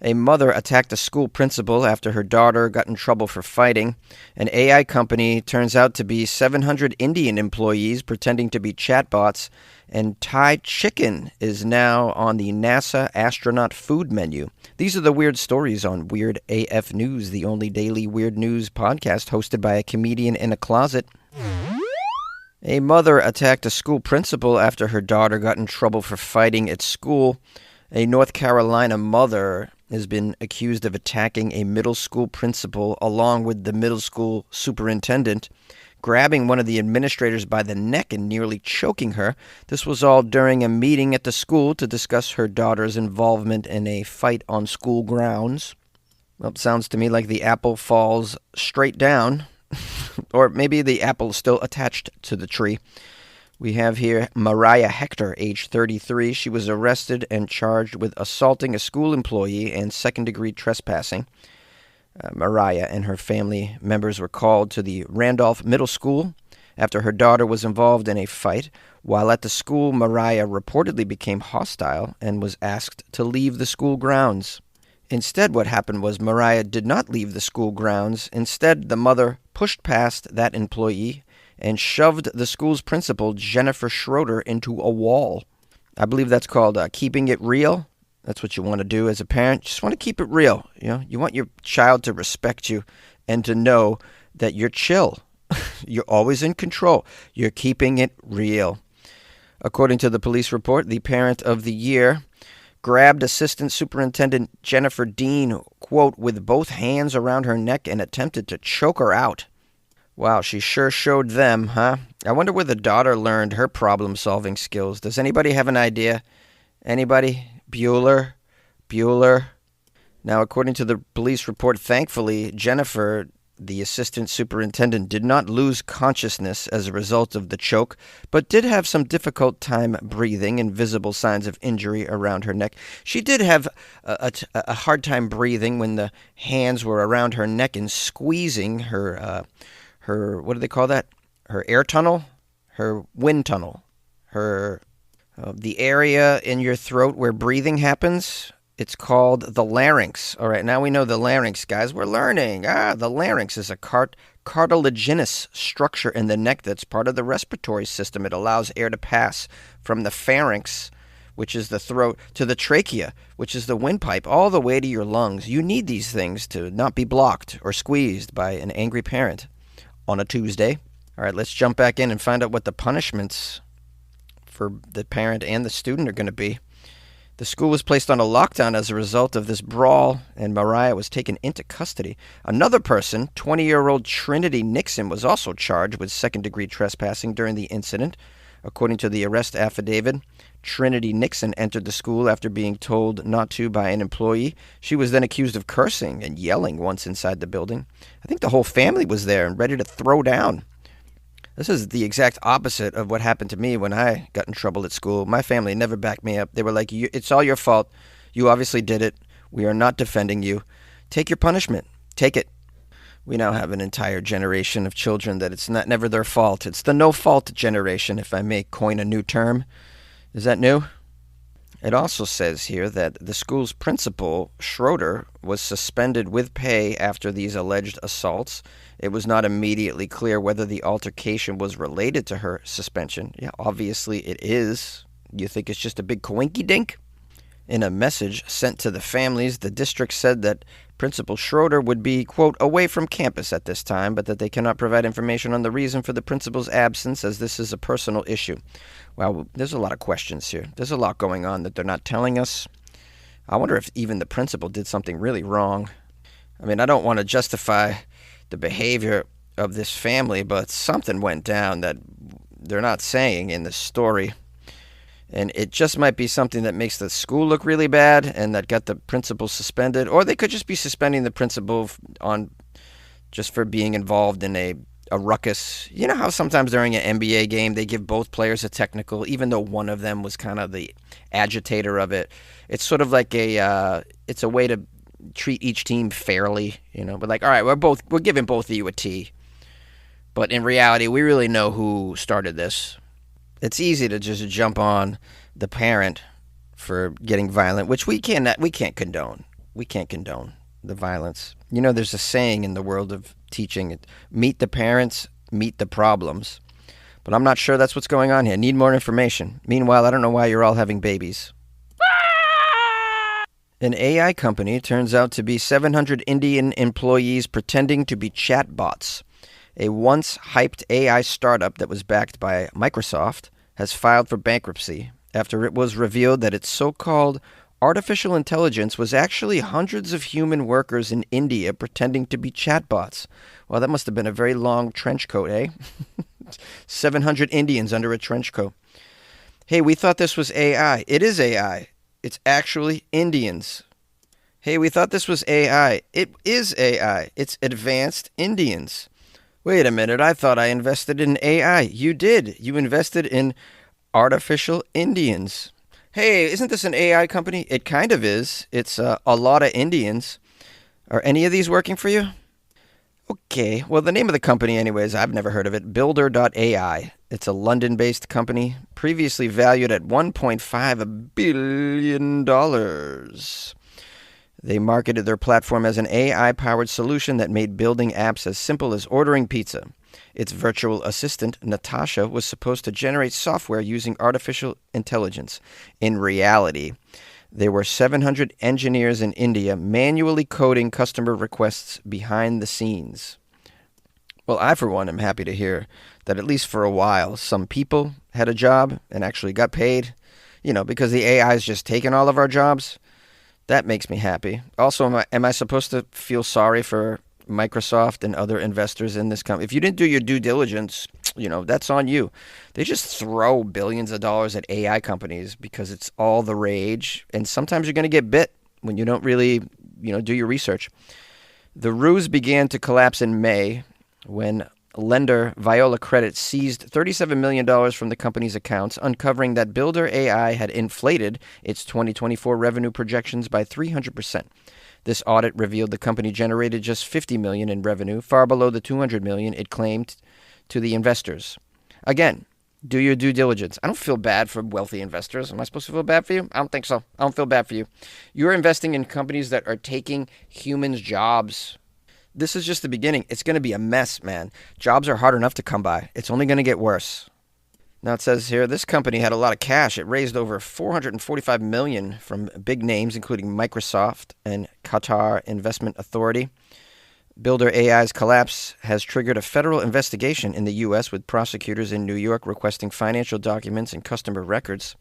A mother attacked a school principal after her daughter got in trouble for fighting. An AI company turns out to be 700 Indian employees pretending to be chatbots. And Thai chicken is now on the NASA astronaut food menu. These are the weird stories on Weird AF News, the only daily weird news podcast hosted by a comedian in a closet. A mother attacked a school principal after her daughter got in trouble for fighting at school. A North Carolina mother has been accused of attacking a middle school principal along with the middle school superintendent, grabbing one of the administrators by the neck and nearly choking her. This was all during a meeting at the school to discuss her daughter's involvement in a fight on school grounds. Well, it sounds to me like the apple falls straight down. Or maybe the apple is still attached to the tree. We have here Mariah Hector, age 33. She was arrested and charged with assaulting a school employee and second-degree trespassing. Mariah and her family members were called to the Randolph Middle School after her daughter was involved in a fight. While at the school, Mariah reportedly became hostile and was asked to leave the school grounds. Instead, what happened was Mariah did not leave the school grounds. Instead, the mother pushed past that employee and shoved the school's principal, Jennifer Schroeder, into a wall. I believe that's called keeping it real. That's what you want to do as a parent. Just want to keep it real. You want your child to respect you and to know that you're chill. You're always in control. You're keeping it real. According to the police report, the parent of the year grabbed Assistant Superintendent Jennifer Dean, quote, with both hands around her neck and attempted to choke her out. Wow, she sure showed them, huh? I wonder where the daughter learned her problem-solving skills. Does anybody have an idea? Anybody? Bueller? Now, according to the police report, thankfully, Jennifer, the assistant superintendent, did not lose consciousness as a result of the choke, but did have some difficult time breathing and visible signs of injury around her neck. She did have a hard time breathing when the hands were around her neck and squeezing her what do they call that? Her air tunnel? Her wind tunnel. The area in your throat where breathing happens. It's called the larynx. All right, now we know the larynx, guys. We're learning. The larynx is a cartilaginous structure in the neck that's part of the respiratory system. It allows air to pass from the pharynx, which is the throat, to the trachea, which is the windpipe, all the way to your lungs. You need these things to not be blocked or squeezed by an angry parent on a Tuesday. All right, let's jump back in and find out what the punishments for the parent and the student are going to be. The school was placed on a lockdown as a result of this brawl, and Mariah was taken into custody. Another person, 20-year-old Trinity Nixon, was also charged with second-degree trespassing during the incident. According to the arrest affidavit, Trinity Nixon entered the school after being told not to by an employee. She was then accused of cursing and yelling once inside the building. I think the whole family was there and ready to throw down. This is the exact opposite of what happened to me when I got in trouble at school. My family never backed me up. They were like, it's all your fault. You obviously did it. We are not defending you. Take your punishment. Take it. We now have an entire generation of children that it's never their fault. It's the no-fault generation, if I may coin a new term. Is that new? It also says here that the school's principal, Schroeder, was suspended with pay after these alleged assaults. It was not immediately clear whether the altercation was related to her suspension. Yeah, obviously it is. You think it's just a big coinky-dink? In a message sent to the families, the district said that Principal Schroeder would be, quote, away from campus at this time, but that they cannot provide information on the reason for the principal's absence, as this is a personal issue. Well, there's a lot of questions here. There's a lot going on that they're not telling us. I wonder if even the principal did something really wrong. I mean, I don't want to justify the behavior of this family, but something went down that they're not saying in the story. And it just might be something that makes the school look really bad and that got the principal suspended. Or they could just be suspending the principal just for being involved in a ruckus. You know how sometimes during an NBA game they give both players a technical, even though one of them was kind of the agitator of it. It's sort of like it's a way to treat each team fairly, But like, all right, we're giving both of you a T. But in reality, we really know who started this. It's easy to just jump on the parent for getting violent, which we can't condone. we can't condone the violence. There's a saying in the world of teaching: meet the parents, meet the problems. But I'm not sure that's what's going on here. Need more information. Meanwhile, I don't know why you're all having babies. An AI company turns out to be 700 Indian employees pretending to be chatbots. A once hyped AI startup that was backed by Microsoft has filed for bankruptcy after it was revealed that its so-called artificial intelligence was actually hundreds of human workers in India pretending to be chatbots. Well, that must have been a very long trench coat, eh? 700 Indians under a trench coat. Hey, we thought this was AI. It is AI. It's actually Indians. Hey, we thought this was AI. It is AI. It's advanced Indians. Wait a minute, I thought I invested in AI. You did. You invested in artificial Indians. Hey, isn't this an AI company? It kind of is. It's a lot of Indians. Are any of these working for you? Okay, well, the name of the company, anyways, I've never heard of it. Builder.ai. It's a London-based company, previously valued at $1.5 billion. They marketed their platform as an AI-powered solution that made building apps as simple as ordering pizza. Its virtual assistant, Natasha, was supposed to generate software using artificial intelligence. In reality, there were 700 engineers in India manually coding customer requests behind the scenes. Well, I, for one, am happy to hear that at least for a while, some people had a job and actually got paid, because the AI is just taking all of our jobs. That makes me happy. Also, am I supposed to feel sorry for Microsoft and other investors in this company? If you didn't do your due diligence, that's on you. They just throw billions of dollars at AI companies because it's all the rage. And sometimes you're going to get bit when you don't really, do your research. The ruse began to collapse in May when lender Viola Credit seized $37 million from the company's accounts, uncovering that Builder AI had inflated its 2024 revenue projections by 300%. This audit revealed the company generated just $50 million in revenue, far below the $200 million it claimed to the investors. Again, do your due diligence. I don't feel bad for wealthy investors. Am I supposed to feel bad for you? I don't think so. I don't feel bad for you. You're investing in companies that are taking humans' jobs. This is just the beginning. It's going to be a mess, man. Jobs are hard enough to come by. It's only going to get worse. Now it says here, this company had a lot of cash. It raised over $445 million from big names, including Microsoft and Qatar Investment Authority. Builder AI's collapse has triggered a federal investigation in the U.S., with prosecutors in New York requesting financial documents and customer records.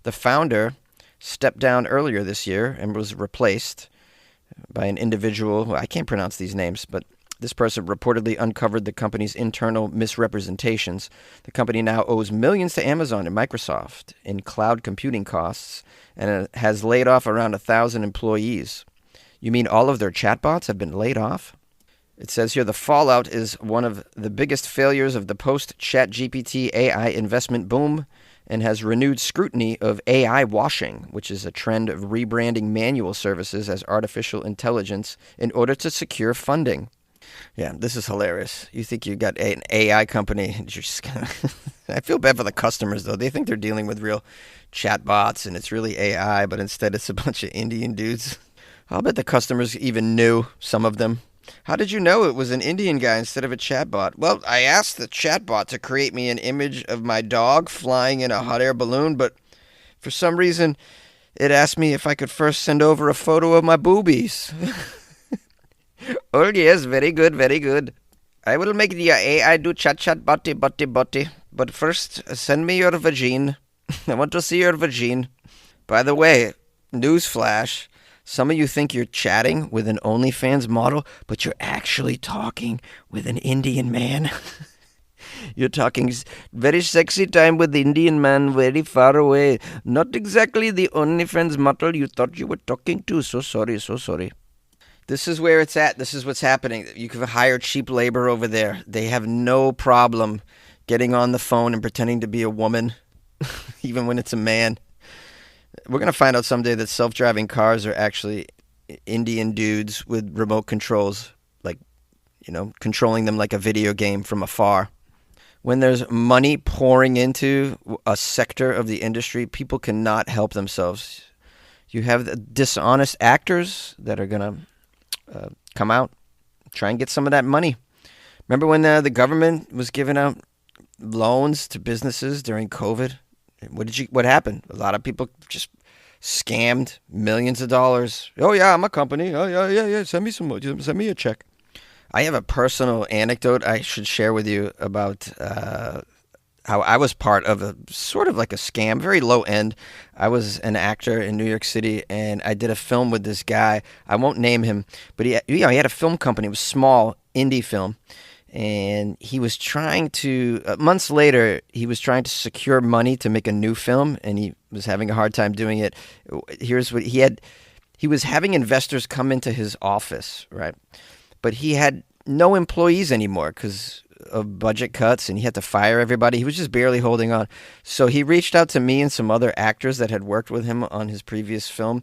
The founder stepped down earlier this year and was replaced by an individual. I can't pronounce these names, but this person reportedly uncovered the company's internal misrepresentations. The company now owes millions to Amazon and Microsoft in cloud computing costs, and it has laid off around 1,000 employees. You mean all of their chatbots have been laid off? It says here the fallout is one of the biggest failures of the post-ChatGPT AI investment boom, and has renewed scrutiny of AI washing, which is a trend of rebranding manual services as artificial intelligence in order to secure funding. Yeah, this is hilarious. You think you got an AI company, and you're just gonna I feel bad for the customers, though. They think they're dealing with real chatbots, and it's really AI, but instead it's a bunch of Indian dudes. I'll bet the customers even knew, some of them. How did you know it was an Indian guy instead of a chatbot? Well, I asked the chatbot to create me an image of my dog flying in a hot air balloon, but for some reason it asked me if I could first send over a photo of my boobies. Oh yes, very good, very good. I will make the AI do chat butty. But first, send me your vagine. I want to see your vagine. By the way, newsflash. Some of you think you're chatting with an OnlyFans model, but you're actually talking with an Indian man. You're talking very sexy time with the Indian man very far away. Not exactly the OnlyFans model you thought you were talking to. So sorry, so sorry. This is where it's at. This is what's happening. You can hire cheap labor over there. They have no problem getting on the phone and pretending to be a woman, even when it's a man. We're going to find out someday that self-driving cars are actually Indian dudes with remote controls, like, controlling them like a video game from afar. When there's money pouring into a sector of the industry, people cannot help themselves. You have the dishonest actors that are going to come out, try and get some of that money. Remember when the government was giving out loans to businesses during COVID? What happened? A lot of people just scammed millions of dollars. Oh yeah, I'm a company. Oh yeah. Send me a check. I have a personal anecdote I should share with you about how I was part of a sort of like a scam, very low end. I was an actor in New York City, and I did a film with this guy. I won't name him, but he had a film company. It was small indie film, and he was trying to months later he was trying to secure money to make a new film, and he was having a hard time doing it. Here's what he had. He was having investors come into his office, right? But he had no employees anymore because of budget cuts, and he had to fire everybody. He was just barely holding on. So he reached out to me and some other actors that had worked with him on his previous film,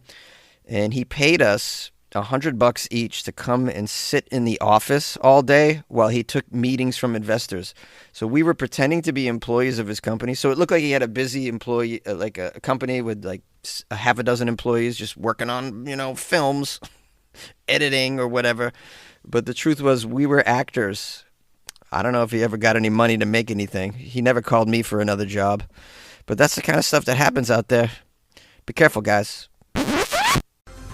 and he paid us $100 each to come and sit in the office all day while he took meetings from investors. So we were pretending to be employees of his company. So it looked like he had a busy employee, like a company with like a half a dozen employees just working on, films, editing or whatever. But the truth was we were actors. I don't know if he ever got any money to make anything. He never called me for another job. But that's the kind of stuff that happens out there. Be careful, guys.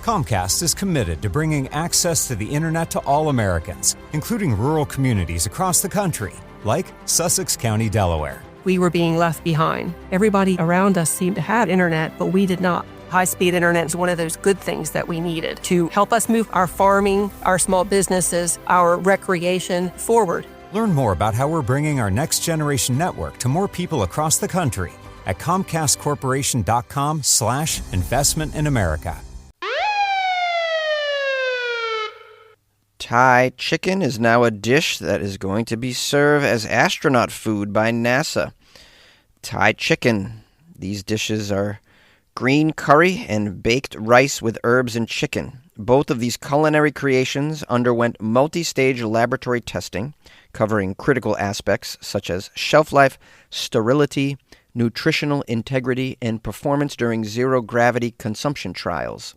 Comcast is committed to bringing access to the internet to all Americans, including rural communities across the country, like Sussex County, Delaware. We were being left behind. Everybody around us seemed to have internet, but we did not. High-speed internet is one of those good things that we needed to help us move our farming, our small businesses, our recreation forward. Learn more about how we're bringing our next-generation network to more people across the country at ComcastCorporation.com/investment in America. Thai chicken is now a dish that is going to be served as astronaut food by NASA. Thai chicken. These dishes are green curry and baked rice with herbs and chicken. Both of these culinary creations underwent multi-stage laboratory testing, covering critical aspects such as shelf life, sterility, nutritional integrity, and performance during zero-gravity consumption trials.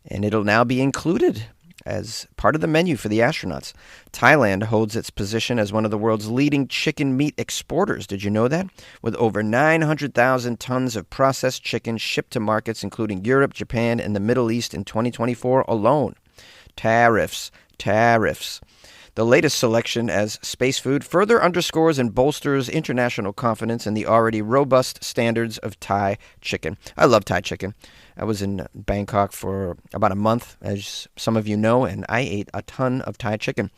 And it'll now be included as part of the menu for the astronauts. Thailand holds its position as one of the world's leading chicken meat exporters. Did you know that? With over 900,000 tons of processed chicken shipped to markets including Europe, Japan, and the Middle East in 2024 alone. Tariffs. The latest selection as space food further underscores and bolsters international confidence in the already robust standards of Thai chicken. I love Thai chicken. I was in Bangkok for about a month, as some of you know, and I ate a ton of Thai chicken.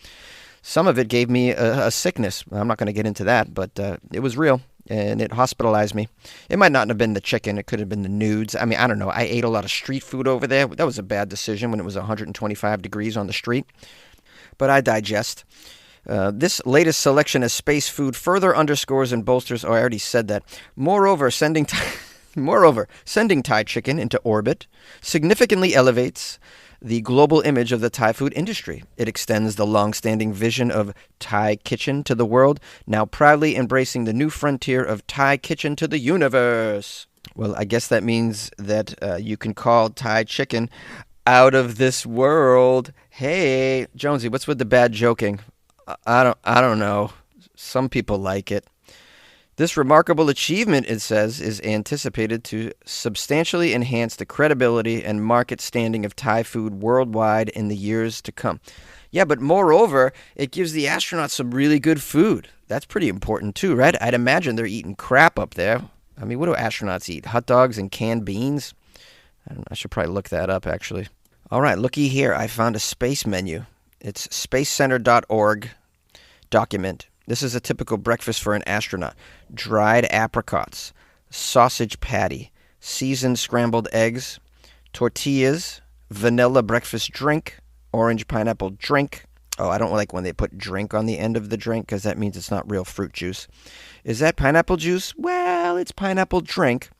Some of it gave me a sickness. I'm not going to get into that, but it was real, and it hospitalized me. It might not have been the chicken. It could have been the nudes. I mean, I don't know. I ate a lot of street food over there. That was a bad decision when it was 125 degrees on the street. But I digest. This latest selection as space food further underscores and bolsters, I already said that. Moreover, sending Thai chicken into orbit significantly elevates the global image of the Thai food industry. It extends the long-standing vision of Thai kitchen to the world, now proudly embracing the new frontier of Thai kitchen to the universe. Well, I guess that means that you can call Thai chicken out of this world. Hey, Jonesy, what's with the bad joking? I don't know. Some people like it. This remarkable achievement, it says, is anticipated to substantially enhance the credibility and market standing of Thai food worldwide in the years to come. Yeah, but moreover, it gives the astronauts some really good food. That's pretty important too, right? I'd imagine they're eating crap up there. I mean, what do astronauts eat? Hot dogs and canned beans? I should probably look that up, actually. All right, looky here. I found a space menu. It's spacecenter.org document. This is a typical breakfast for an astronaut. Dried apricots, sausage patty, seasoned scrambled eggs, tortillas, vanilla breakfast drink, orange pineapple drink. Oh, I don't like when they put drink on the end of the drink because that means it's not real fruit juice. Is that pineapple juice? Well, it's pineapple drink.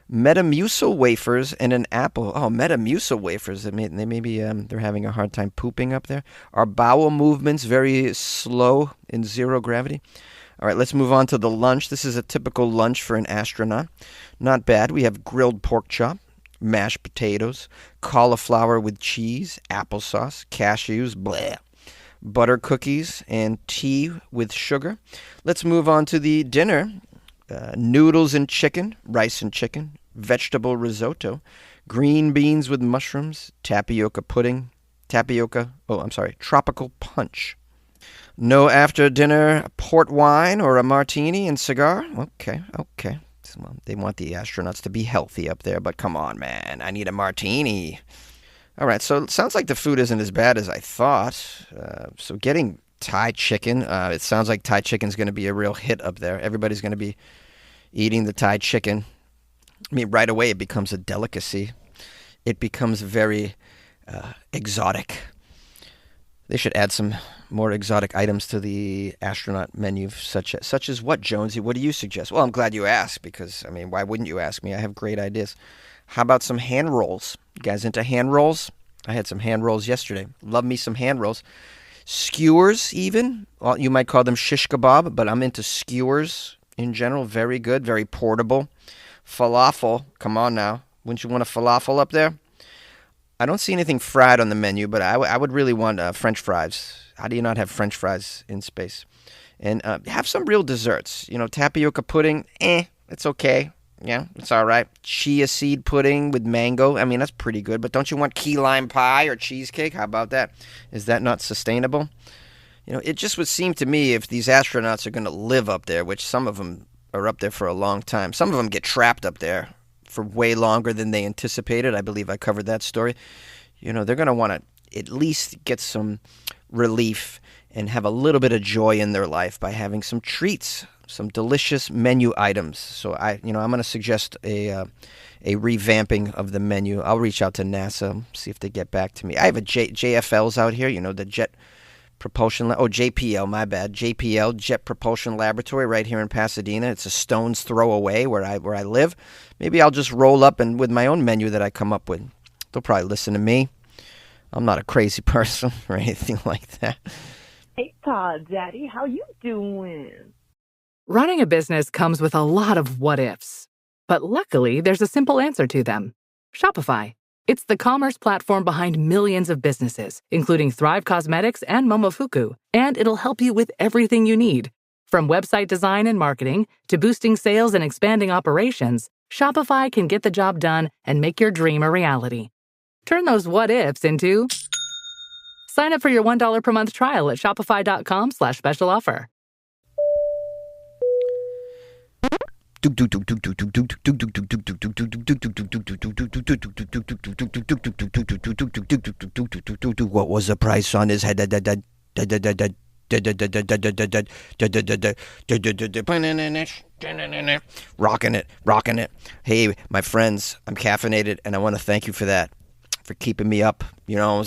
Metamucil wafers and an apple. Oh, Metamucil wafers. They're having a hard time pooping up there. Are bowel movements very slow in zero gravity? All right, let's move on to the lunch. This is a typical lunch for an astronaut. Not bad. We have grilled pork chop, mashed potatoes, cauliflower with cheese, applesauce, cashews, blah, butter cookies, and tea with sugar. Let's move on to the dinner. Noodles and chicken, rice and chicken, vegetable risotto, green beans with mushrooms, tropical punch. No after dinner port wine or a martini and cigar? Okay. Well, they want the astronauts to be healthy up there, but come on, man. I need a martini. All right, so it sounds like the food isn't as bad as I thought. So getting Thai chicken, it sounds like Thai chicken's going to be a real hit up there. Everybody's going to be eating the Thai chicken. I mean, right away it becomes a delicacy. It becomes very exotic. They should add some more exotic items to the astronaut menu, such as what, Jonesy? What do you suggest? Well, I'm glad you asked because, I mean, why wouldn't you ask me? I have great ideas. How about some hand rolls? You guys into hand rolls? I had some hand rolls yesterday. Love me some hand rolls. Skewers, even. Well, you might call them shish kebab, but I'm into skewers in general. Very good, very portable. Falafel, come on now. Wouldn't you want a falafel up there? I don't see anything fried on the menu, but I would really want French fries. How do you not have French fries in space? And have some real desserts. You know, tapioca pudding, it's okay. Yeah, it's all right. Chia seed pudding with mango. I mean, that's pretty good. But don't you want key lime pie or cheesecake? How about that? Is that not sustainable? You know, it just would seem to me if these astronauts are going to live up there, which some of them are up there for a long time. Some of them get trapped up there for way longer than they anticipated. I believe I covered that story. You know, they're going to want to at least get some relief and have a little bit of joy in their life by having some treats, some delicious menu items. So I'm going to suggest a revamping of the menu. I'll reach out to NASA, see if they get back to me. I have a JFLs out here, you know, the Jet Propulsion, JPL, my bad. JPL, Jet Propulsion Laboratory, right here in Pasadena. It's a stone's throw away where I live. Maybe I'll just roll up and with my own menu that I come up with. They'll probably listen to me. I'm not a crazy person or anything like that. Hey, Todd, Daddy, how you doing? Running a business comes with a lot of what-ifs. But luckily, there's a simple answer to them. Shopify. It's the commerce platform behind millions of businesses, including Thrive Cosmetics and Momofuku, and it'll help you with everything you need. From website design and marketing to boosting sales and expanding operations, Shopify can get the job done and make your dream a reality. Turn those what-ifs into... Sign up for your $1 per month trial at shopify.com/special offer. What was the price on his head? Rocking it. Hey, my friends, I'm caffeinated, and I want to thank you for that, for keeping me up. You know,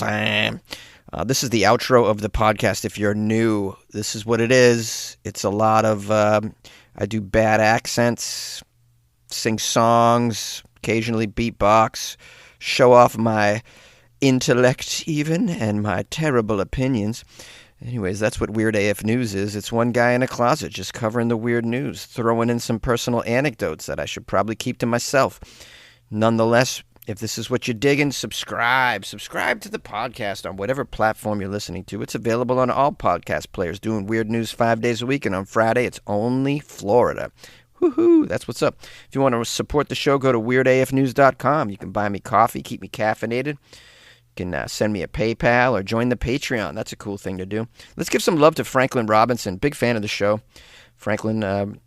this is the outro of the podcast. If you're new, this is what it is. It's a lot of, I do bad accents, sing songs, occasionally beatbox, show off my intellect even, and my terrible opinions. Anyways, that's what Weird AF News is. It's one guy in a closet just covering the weird news, throwing in some personal anecdotes that I should probably keep to myself. Nonetheless, if this is what you're digging, subscribe. Subscribe to the podcast on whatever platform you're listening to. It's available on all podcast players, doing weird news 5 days a week, and on Friday, it's only Florida. Woohoo! That's what's up. If you want to support the show, go to weirdafnews.com. You can buy me coffee, keep me caffeinated. You can send me a PayPal or join the Patreon. That's a cool thing to do. Let's give some love to Franklin Robinson. Big fan of the show. Franklin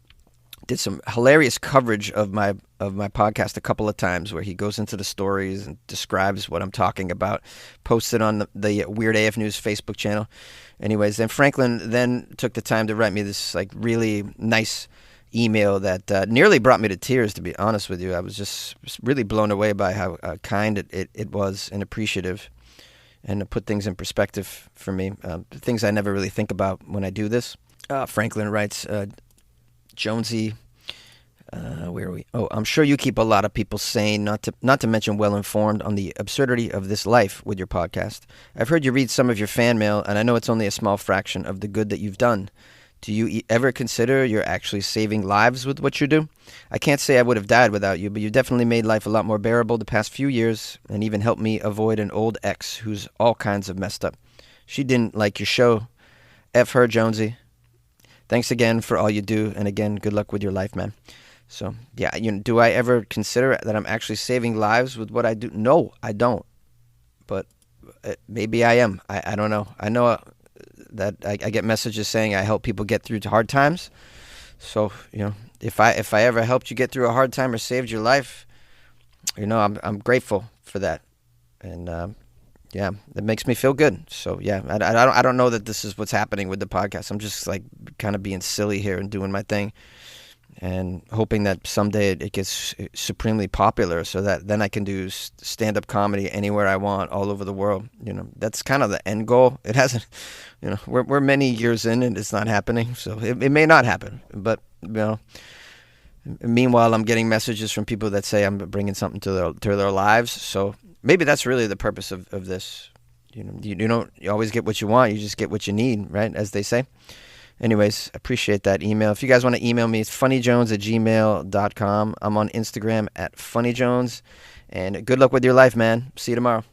did some hilarious coverage of my podcast a couple of times where he goes into the stories and describes what I'm talking about. Posted on the Weird AF News Facebook channel. Anyways, then Franklin then took the time to write me this like really nice email that nearly brought me to tears, to be honest with you. I was just really blown away by how kind it was and appreciative, and to put things in perspective for me. Things I never really think about when I do this. Franklin writes, Jonesy, where are we? Oh, I'm sure you keep a lot of people sane, not to mention well-informed on the absurdity of this life with your podcast. I've heard you read some of your fan mail, and I know it's only a small fraction of the good that you've done. Do you ever consider you're actually saving lives with what you do? I can't say I would have died without you, but you definitely made life a lot more bearable the past few years and even helped me avoid an old ex who's all kinds of messed up. She didn't like your show. F her, Jonesy. Thanks again for all you do, and again, good luck with your life, man. So, yeah, do I ever consider that I'm actually saving lives with what I do? No, I don't. But maybe I am. I don't know. I know that I get messages saying I help people get through hard times. So, if I ever helped you get through a hard time or saved your life, I'm grateful for that. And yeah, it makes me feel good. So yeah, I don't know that this is what's happening with the podcast. I'm just like kind of being silly here and doing my thing, and hoping that someday it gets supremely popular, so that then I can do stand-up comedy anywhere I want, all over the world. That's kind of the end goal. It hasn't, we're many years in and it's not happening. So it may not happen, but meanwhile, I'm getting messages from people that say I'm bringing something to their lives. So maybe that's really the purpose of this. You always get what you want. You just get what you need, right? As they say. Anyways, appreciate that email. If you guys want to email me, it's funnyjones@gmail.com. I'm on Instagram @funnyjones. And good luck with your life, man. See you tomorrow.